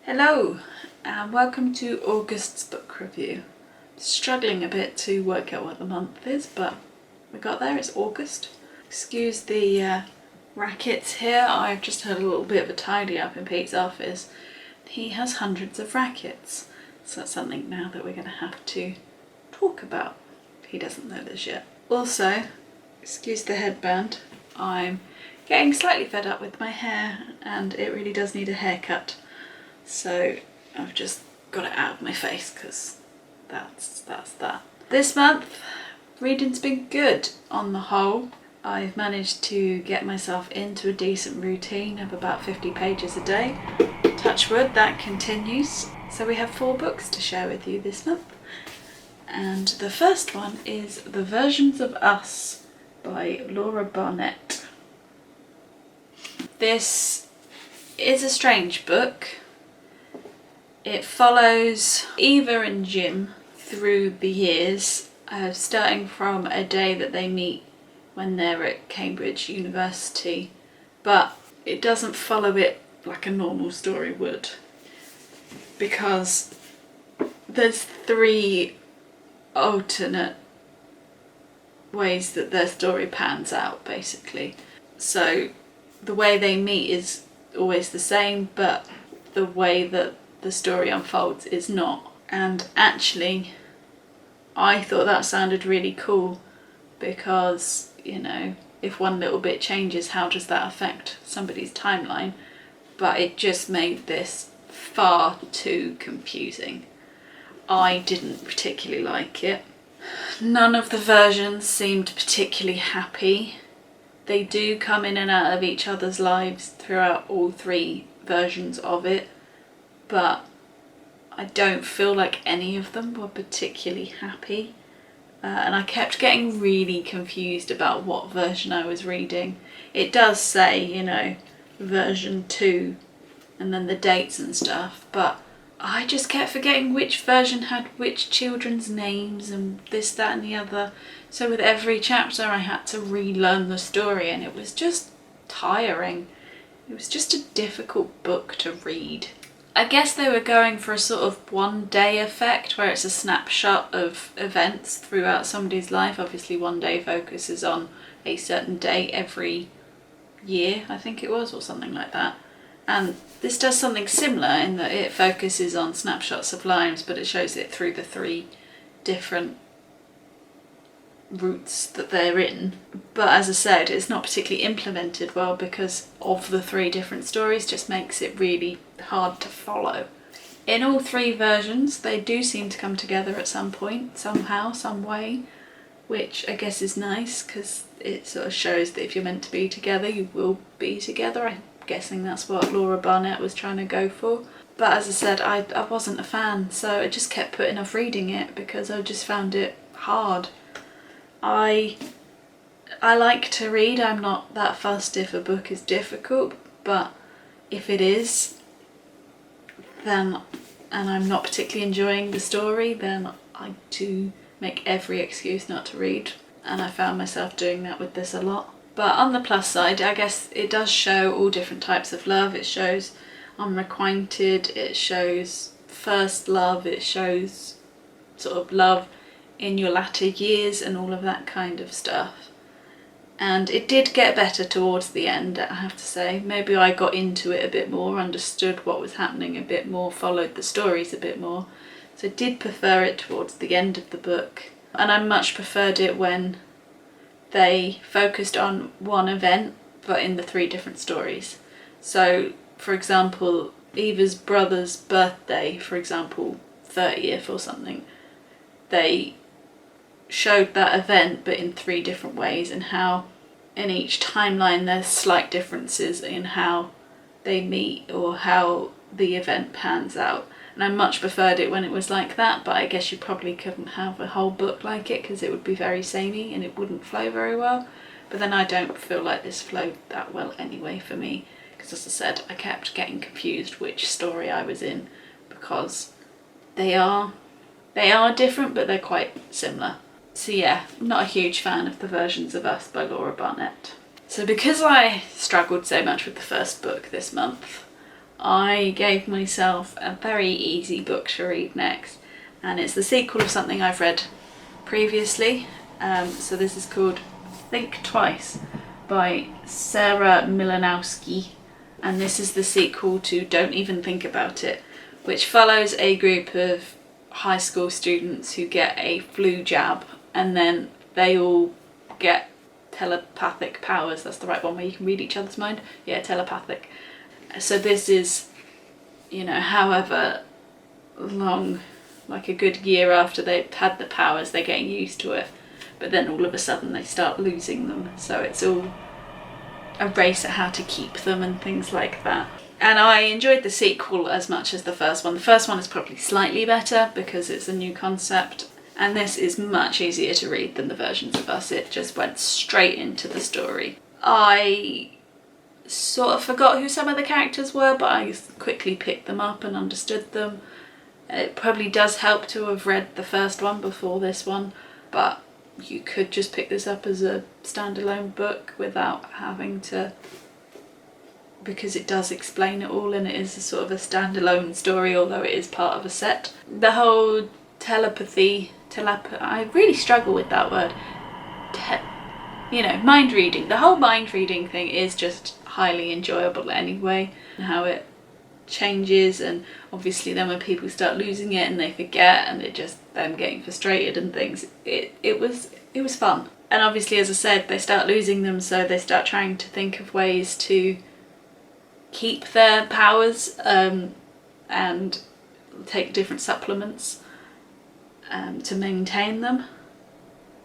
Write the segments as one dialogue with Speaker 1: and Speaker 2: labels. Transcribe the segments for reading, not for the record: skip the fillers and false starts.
Speaker 1: Hello and welcome to August's book review. Struggling a bit to work out what the month is, but we got there, it's August. Excuse the rackets here, I've just had a little bit of a tidy up in Pete's office. He has hundreds of rackets, so that's something now that we're going to have to talk about. He doesn't know this yet. Also, excuse the headband, I'm getting slightly fed up with my hair and it really does need a haircut. So I've just got it out of my face because that's that. This month, reading's been good on the whole. I've managed to get myself into a decent routine of about 50 pages a day. Touch wood, that continues. So we have 4 books to share with you this month. And the first one is The Versions of Us by Barnett. This is a strange book. It follows Eva and Jim through the years, starting from a day that they meet when they're at Cambridge University, but it doesn't follow it like a normal story would, because there's 3 alternate ways that their story pans out, basically. So the way they meet is always the same, but the way that the story unfolds is not. And actually I thought that sounded really cool because, you know, if one little bit changes, how does that affect somebody's timeline? But it just made this far too confusing. I didn't particularly like it. None of the versions seemed particularly happy. They do come in and out of each other's lives throughout all 3 versions of it, but I don't feel like any of them were particularly happy. And I kept getting really confused about what version I was reading. It does say, you know, version 2 and then the dates and stuff, but I just kept forgetting which version had which children's names and this, that and the other. So with every chapter I had to relearn the story and it was just tiring. It was just a difficult book to read. I guess they were going for a sort of one-day effect where it's a snapshot of events throughout somebody's life. Obviously one day focuses on a certain day every year, I think it was, or something like that. And this does something similar in that it focuses on snapshots of lives, but it shows it through the 3 different routes that they're in. But as I said, it's not particularly implemented well because of the 3 different stories, just makes it really hard to follow. In all 3 versions they do seem to come together at some point, somehow, some way, which I guess is nice because it sort of shows that if you're meant to be together you will be together. I'm guessing that's what Barnett was trying to go for. But as I said, I wasn't a fan, so I just kept putting off reading it because I just found it hard. I like to read, I'm not that fussed if a book is difficult, but if it is, then, and I'm not particularly enjoying the story, then I do make every excuse not to read, and I found myself doing that with this a lot. But on the plus side, I guess it does show all different types of love. It shows unrequited, it shows first love, it shows sort of love in your latter years and all of that kind of stuff. And it did get better towards the end, I have to say. Maybe I got into it a bit more, understood what was happening a bit more, followed the stories a bit more. So I did prefer it towards the end of the book. And I much preferred it when they focused on one event but in the 3 different stories. So for example, Eva's brother's birthday, for example, 30th or something, they showed that event but in 3 different ways, and how in each timeline there's slight differences in how they meet or how the event pans out. And I much preferred it when it was like that, but I guess you probably couldn't have a whole book like it because it would be very samey and it wouldn't flow very well. But then I don't feel like this flowed that well anyway for me, because as I said, I kept getting confused which story I was in, because they are different but they're quite similar. So yeah, I'm not a huge fan of The Versions of Us by Barnett. So because I struggled so much with the first book this month, I gave myself a very easy book to read next, and it's the sequel of something I've read previously. So this is called Think Twice by Sarah Mlynowski, and this is the sequel to Don't Even Think About It, which follows a group of high school students who get a flu jab, and then they all get telepathic powers. That's the right one, where you can read each other's mind. Yeah, telepathic. So this is, however long, like a good year after they've had the powers, they're getting used to it, but then all of a sudden they start losing them. So it's all a race at how to keep them and things like that. And I enjoyed the sequel as much as the first one. The first one is probably slightly better because it's a new concept, and this is much easier to read than the versions of us. It just went straight into the story. I sort of forgot who some of the characters were, but I quickly picked them up and understood them. It probably does help to have read the first one before this one, but you could just pick this up as a standalone book without having to, because it does explain it all, and it is a sort of a standalone story, although it is part of a set. The whole I really struggle with that word. Mind reading. The whole mind reading thing is just highly enjoyable anyway, and how it changes, and obviously then when people start losing it and they forget, and it just them getting frustrated and things, it was fun. And obviously, as I said, they start losing them, so they start trying to think of ways to keep their powers, and take different supplements to maintain them.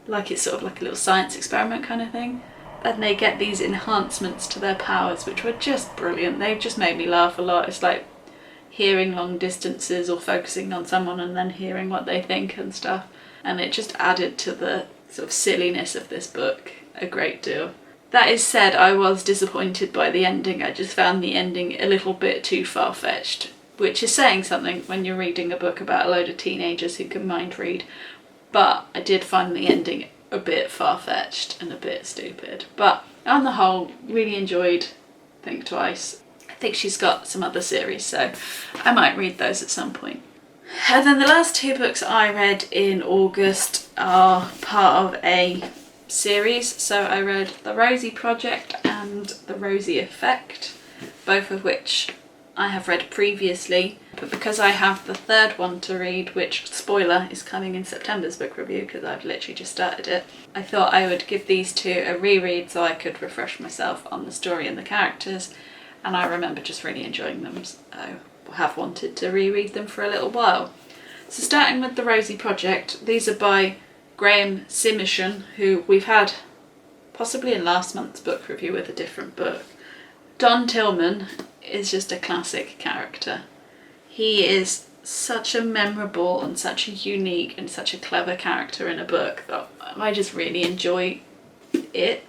Speaker 1: Like it's sort of like a little science experiment kind of thing. And they get these enhancements to their powers, which were just brilliant. They just made me laugh a lot. It's like hearing long distances or focusing on someone and then hearing what they think and stuff. And it just added to the sort of silliness of this book a great deal. That is said, I was disappointed by the ending. I just found the ending a little bit too far-fetched, which is saying something when you're reading a book about a load of teenagers who can mind read. But I did find the ending a bit far-fetched and a bit stupid. But on the whole, really enjoyed Think Twice. I think she's got some other series, so I might read those at some point. And then the last two books I read in August are part of a series. So I read The Rosie Project and The Rosie Effect, both of which I have read previously, but because I have the third one to read, which, spoiler, is coming in September's book review because I've literally just started it, I thought I would give these two a reread so I could refresh myself on the story and the characters, and I remember just really enjoying them, so I have wanted to reread them for a little while. So starting with The Rosie Project, these are by Graeme Simsion, who we've had possibly in last month's book review with a different book. Don Tillman is just a classic character. He is such a memorable and such a unique and such a clever character in a book that I just really enjoy it.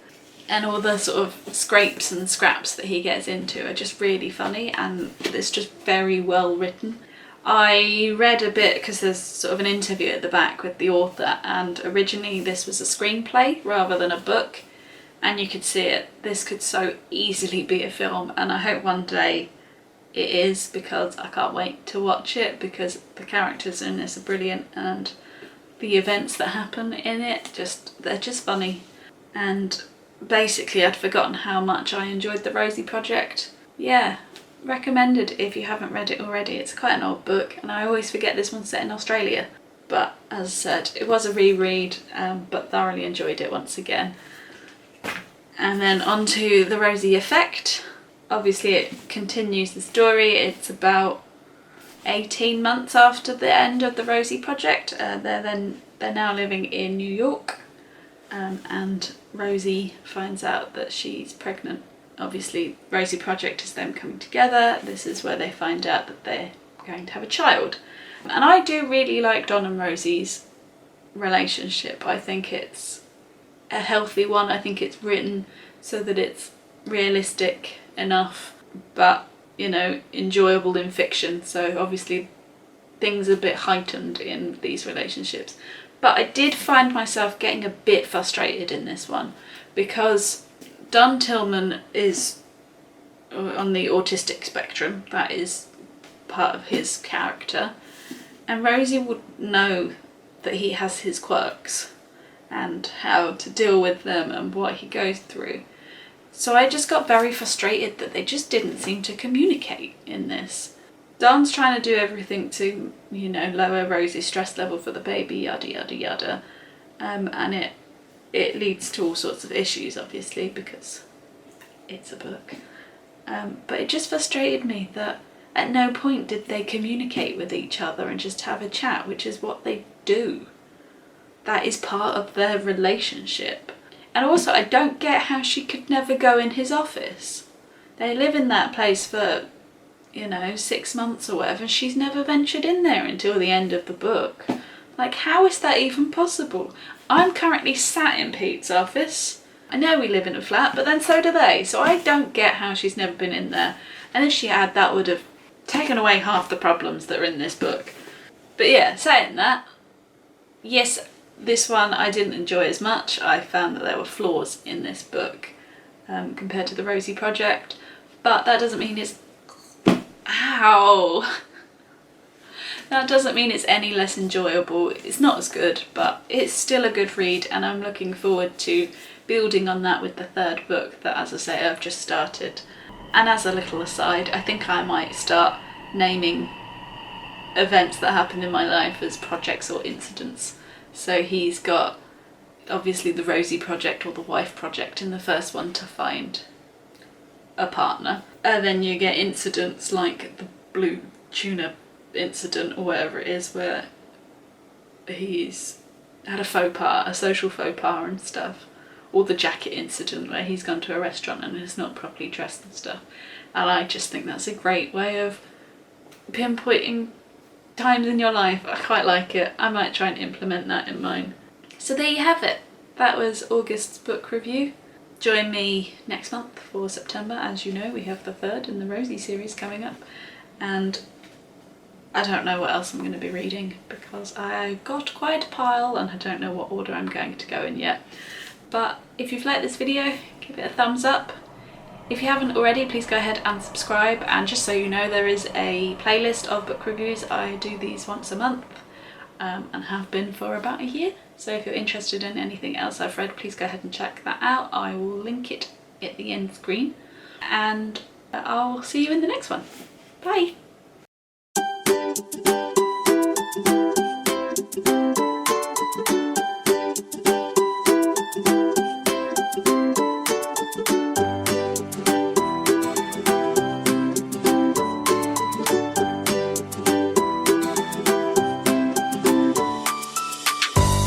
Speaker 1: And all the sort of scrapes and scraps that he gets into are just really funny, and it's just very well written. I read a bit because there's sort of an interview at the back with the author, and originally this was a screenplay rather than a book. And you could see it. This could so easily be a film, and I hope one day it is, because I can't wait to watch it, because the characters in this are brilliant and the events that happen in it, they're just funny. And basically I'd forgotten how much I enjoyed The Rosie Project. Yeah, recommended if you haven't read it already. It's quite an old book, and I always forget this one's set in Australia. But as I said, it was a reread, but thoroughly enjoyed it once again. And then on to The Rosie Effect. Obviously it continues the story. It's about 18 months after the end of The Rosie Project. They're now living in New York, and Rosie finds out that she's pregnant. Obviously Rosie Project is them coming together. This is where they find out that they're going to have a child. And I do really like Don and Rosie's relationship. I think it's a healthy one. I think it's written so that it's realistic enough, but enjoyable in fiction. So obviously things are a bit heightened in these relationships. But I did find myself getting a bit frustrated in this one, because Don Tillman is on the autistic spectrum. That is part of his character. And Rosie would know that he has his quirks and how to deal with them and what he goes through. So I just got very frustrated that they just didn't seem to communicate in this. Don's trying to do everything to, you know, lower Rosie's stress level for the baby, yada yada yada. And it leads to all sorts of issues, obviously, because it's a book. But it just frustrated me that at no point did they communicate with each other and just have a chat, which is what they do. That is part of their relationship. And also, I don't get how she could never go in his office. They live in that place for, you know, 6 months or whatever, and she's never ventured in there until the end of the book. Like, how is that even possible? I'm currently sat in Pete's office. I know we live in a flat, but then so do they. So I don't get how she's never been in there. And if she had, that would have taken away half the problems that are in this book. But yeah, saying that, yes, this one I didn't enjoy as much. I found that there were flaws in this book compared to the Rosie Project. But that doesn't mean it's... Ow! That doesn't mean it's any less enjoyable. It's not as good, but it's still a good read, and I'm looking forward to building on that with the third book that, as I say, I've just started. And as a little aside, I think I might start naming events that happened in my life as projects or incidents. So he's got, obviously, the Rosie Project or the Wife Project in the first one to find a partner. And then you get incidents like the blue tuna incident or whatever it is, where he's had a faux pas, a social faux pas and stuff. Or the jacket incident where he's gone to a restaurant and is not properly dressed and stuff. And I just think that's a great way of pinpointing times in your life. I quite like it. I might try and implement that in mine. So there you have it. That was August's book review. Join me next month for September. As you know, we have the third in the Rosie series coming up. And I don't know what else I'm going to be reading because I've got quite a pile and I don't know what order I'm going to go in yet. But if you've liked this video, give it a thumbs up. If you haven't already, please go ahead and subscribe. And just so you know, there is a playlist of book reviews. I do these once a month and have been for about a year. So if you're interested in anything else I've read, please go ahead and check that out. I will link it at the end screen. And I'll see you in the next one. Bye!